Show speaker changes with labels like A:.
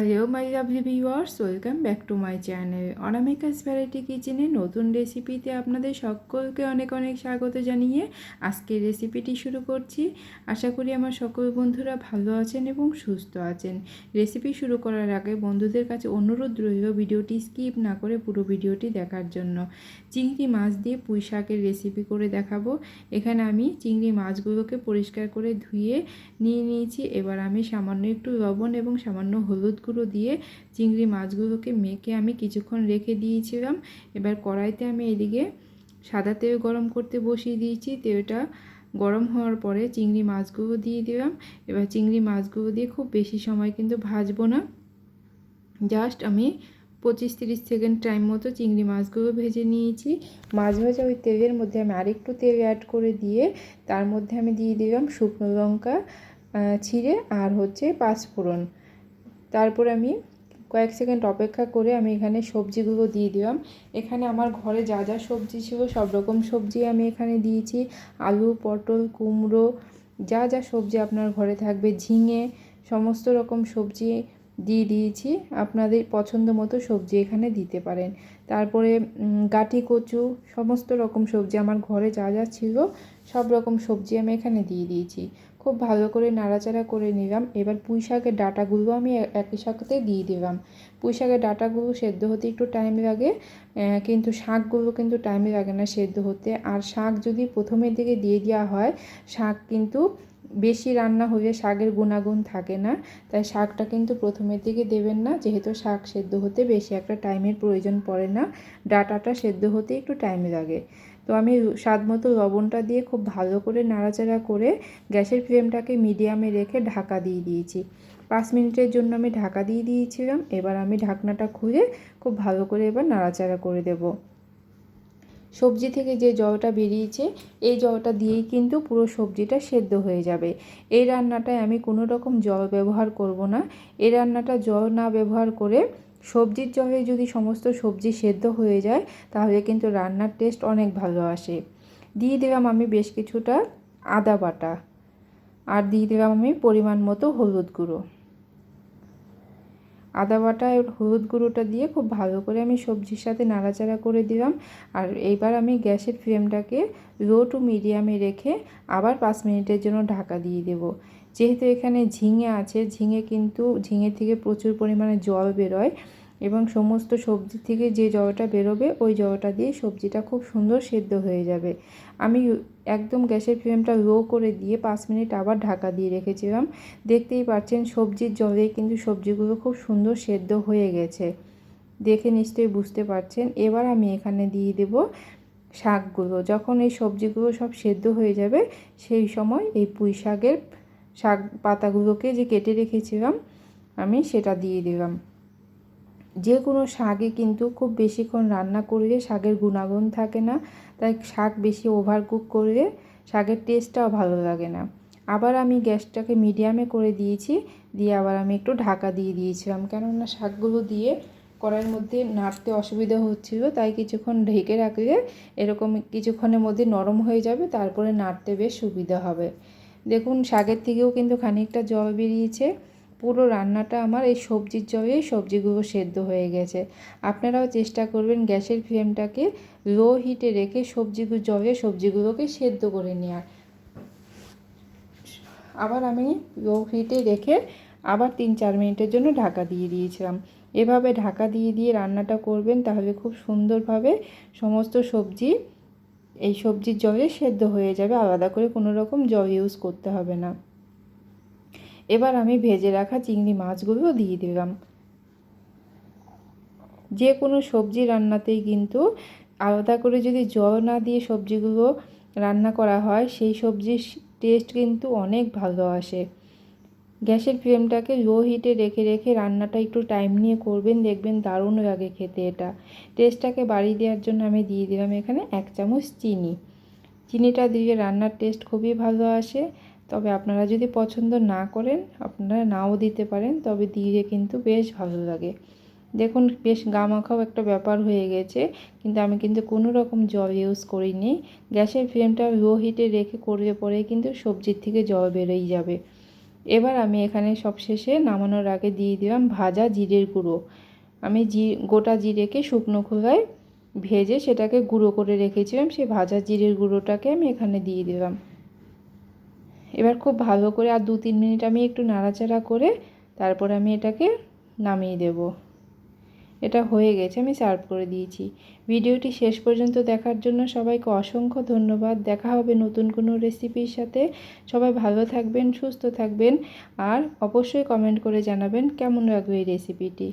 A: Hello my lovely viewers, welcome back to my channel Anamika's variety কিচেনে নতুন রেসিপিতে আপনাদের সকলকে অনেক অনেক স্বাগত জানিয়ে আজকের রেসিপিটি শুরু করছি। আশা করি আমার সকল বন্ধুরা ভালো আছেন এবং সুস্থ আছেন। রেসিপি শুরু করার আগে বন্ধুদের কাছে অনুরোধ রইল ভিডিওটি স্কিপ না করে পুরো ভিডিওটি দেখার জন্য। চিংড়ি মাছ দিয়ে পুঁই শাকের রেসিপি করে দেখাবো। এখানে আমি চিংড়ি মাছগুলোকে পরিষ্কার করে ধুয়ে নিয়েছি। এবার আমি সামান্য একটু লবণ এবং সামান্য হলুদ গুঁড়ো দিয়ে চিংড়ি মাছগুলোকে মেখে আমি কিছুক্ষণ রেখে দিয়েছিলাম। এবার কড়াইতে আমি এদিকে সাদা তেল গরম করতে বসিয়ে দিয়েছি। তেলটা গরম হওয়ার পরে চিংড়ি মাছগুলো দিয়ে দিলাম। এবার চিংড়ি মাছগুলো দিয়ে খুব বেশি সময় কিন্তু ভাজবো না, জাস্ট আমি 25-30 সেকেন্ড টাইম মতো চিংড়ি মাছগুলো ভেজে নিয়েছি। মাছ ভাজা ওই তেলের মধ্যে আমি আরেকটু তেল অ্যাড করে দিয়ে তার মধ্যে আমি দিয়ে দিলাম শুকনো লঙ্কা ছিঁড়ে আর পাঁচফোড়ন। তারপর আমি কয়েক সেকেন্ড অপেক্ষা করে আমি এখানে সবজিগুলো দিয়ে দিলাম। এখানে আমার ঘরে যা যা সবজি ছিল সব রকম সবজি আমি এখানে দিয়েছি। আলু, পটল, কুমড়ো, যা যা সবজি আপনার ঘরে থাকবে, ঝিঙে, সমস্ত রকম সবজি দিয়ে দিয়েছি। আপনাদের পছন্দ মতো সবজি এখানে দিতে পারেন। তারপরে গাঁটি কচু, সমস্ত রকম সবজি আমার ঘরে যা যা ছিল সব রকম সবজি আমি এখানে দিয়ে দিয়েছি। খুব ভালো করে নাড়াচাড়া করে নিলাম। এবার পুঁই শাকের ডাঁটাগুলো আমি একই সাথে দিয়ে দিলাম। পুঁই শাকের ডাঁটাগুলো সেদ্ধ হতে একটু টাইম লাগে, কিন্তু শাকগুলো কিন্তু টাইম লাগে না সেদ্ধ হতে। আর শাক যদি প্রথমের দিকে দিয়ে দেওয়া হয়, শাক কিন্তু বেশি রান্না হলে শাকের গুণাগুণ থাকে না, তাই শাকটা কিন্তু প্রথমের দিকে দেবেন না, যেহেতু শাক সেদ্ধ হতে বেশি একটা টাইমের প্রয়োজন পড়ে না, ডাঁটাটা সেদ্ধ হতে একটু টাইম লাগে। তো আমি স্বাদ মতো লবণটা দিয়ে খুব ভালো করে নাড়াচাড়া করে গ্যাসের ফ্লেমটাকে মিডিয়ামে রেখে ঢাকা দিয়ে দিয়েছি। 5 মিনিটের জন্য আমি ঢাকা দিয়ে দিয়েছিলাম। এবার আমি ঢাকনাটা খুলে খুব ভালো করে এবার নাড়াচাড়া করে দেব। সবজি থেকে যে জলটা বেরিয়েছে এই জলটা দিয়েই কিন্তু পুরো সবজিটা সেদ্ধ হয়ে যাবে। এই রান্নাটায় আমি কোনো রকম জল ব্যবহার করব না। এই রান্নাটা জল না ব্যবহার করে সবজির জলে যদি সমস্ত সবজি সেদ্ধ হয়ে যায় তাহলে কিন্তু রান্নার টেস্ট অনেক ভালো আসে। দিয়ে দিলাম আমি বেশ কিছুটা আদা বাটা, আর দিয়ে দিলাম আমি পরিমাণ মতো হলুদ গুঁড়ো। আদা বাটা আর হলুদ গুঁড়োটা দিয়ে খুব ভালো করে আমি সবজির সাথে নাড়াচাড়া করে দিলাম। আর এইবার আমি গ্যাসের ফ্লেমটাকে লো টু মিডিয়ামে রেখে আবার 5 মিনিটের জন্য ঢাকা দিয়ে দেব। যেহেতু এখানে ঝিঙে আছে, ঝিঙে থেকে প্রচুর পরিমাণে জল বেরোয় এবং সমস্ত সবজি থেকে যে জলটা বেরোবে ওই জলটা দিয়ে সবজিটা খুব সুন্দর সেদ্ধ হয়ে যাবে। আমি একদম গ্যাসের ফ্লেমটা লো করে দিয়ে 5 মিনিট আবার ঢাকা দিয়ে রেখেছিলাম। দেখতেই পাচ্ছেন সবজির জলে কিন্তু সবজিগুলো খুব সুন্দর সেদ্ধ হয়ে গেছে, দেখে নিশ্চয়ই বুঝতে পারছেন। এবার আমি এখানে দিয়ে দেব শাকগুলো। যখন এই সবজিগুলো সব সেদ্ধ হয়ে যাবে সেই সময় এই পুঁই শাক পাতাগুলোকে যে কেটে রেখেছিলাম আমি সেটা দিয়ে দিলাম। যে কোনো শাকে কিন্তু খুব বেশিক্ষণ রান্না করলে শাকের গুণাগুণ থাকে না, তাই শাক বেশি ওভারকুক করলে শাকের টেস্টটাও ভালো লাগে না। আবার আমি গ্যাসটাকে মিডিয়ামে করে দিয়েছি, দিয়ে আবার আমি একটু ঢাকা দিয়ে দিয়েছিলাম, কেননা শাকগুলো দিয়ে কড়াইয়ের মধ্যে নাড়তে অসুবিধা হচ্ছিল, তাই কিছুক্ষণ ঢেকে রাখলে এরকম কিছুক্ষণের মধ্যে নরম হয়ে যাবে, তারপরে নাড়তে বেশ সুবিধা হবে। দেখুন শাকের থেকেও কিন্তু খানিকটা জল বেরিয়েছে। পুরো রান্নাটা আমার এই সবজির জলেই সবজিগুলো সেদ্ধ হয়ে গেছে। আপনারাও চেষ্টা করবেন গ্যাসের ফ্লেমটাকে লো হিটে রেখে সবজিগুলোকে সেদ্ধ করে নেওয়ার। আবার আমি লো হিটে রেখে আবার 3-4 মিনিটের জন্য ঢাকা দিয়ে দিয়েছিলাম। এভাবে ঢাকা দিয়ে দিয়ে রান্নাটা করবেন, তাহলে খুব সুন্দরভাবে সমস্ত সবজি এই সবজির জলে সেদ্ধ হয়ে যাবে, আলাদা করে কোনো রকম জল ইউজ করতে হবে না। এবার আমি ভেজে রাখা চিংড়ি মাছগুলো দিয়ে দিলাম। যে কোনো সবজি রান্নাতেই কিন্তু আলাদা করে যদি জল না দিয়ে সবজিগুলো রান্না করা হয় সেই সবজির টেস্ট কিন্তু অনেক ভালো আসে। গ্যাসের ফ্লেমটাকে লো হিটে রেখে রেখে রান্নাটা একটু টাইম নিয়ে করবেন, দেখবেন দারুণ লাগে খেতে। এটা টেস্টটাকে বাড়িয়ে দেওয়ার জন্য আমি দিয়ে দিলাম এখানে 1 চামচ চিনি। চিনিটা দিয়ে রান্নার টেস্ট খুবই ভালো আসে, তবে আপনারা যদি পছন্দ না করেন আপনারা নাও দিতে পারেন, তবে দিয়ে কিন্তু বেশ ভালো লাগে। দেখুন বেশ গামাখাও একটা ব্যাপার হয়ে গেছে, কিন্তু আমি কিন্তু কোনো রকম জল ইউজ করিনি। গ্যাসের ফ্লেমটা লো হিটে রেখে করলে পরে কিন্তু সবজির থেকে জল বেরোই যাবে। এবার আমি এখানে সবশেষে নামানোর আগে দিয়ে দিলাম ভাজা জিরের গুঁড়ো। আমি গোটা জিরেকে শুকনো খোলায় ভেজে সেটাকে গুঁড়ো করে রেখেছিলাম, সেই ভাজা জিরের গুঁড়োটাকে আমি এখানে দিয়ে দিলাম। এবার খুব ভালো করে আর 2-3 মিনিট আমি একটু নাড়াচাড়া করে তারপর আমি এটাকে নামিয়ে দেব। এটা হয়ে গেছে, আমি সার্ভ করে দিয়েছি। ভিডিওটি শেষ পর্যন্ত দেখার জন্য সবাইকে অসংখ্য ধন্যবাদ। দেখা হবে নতুন কোনো রেসিপির সাথে। সবাই ভালো থাকবেন, সুস্থ থাকবেন, আর অবশ্যই কমেন্ট করে জানাবেন কেমন লাগলো এই রেসিপিটি।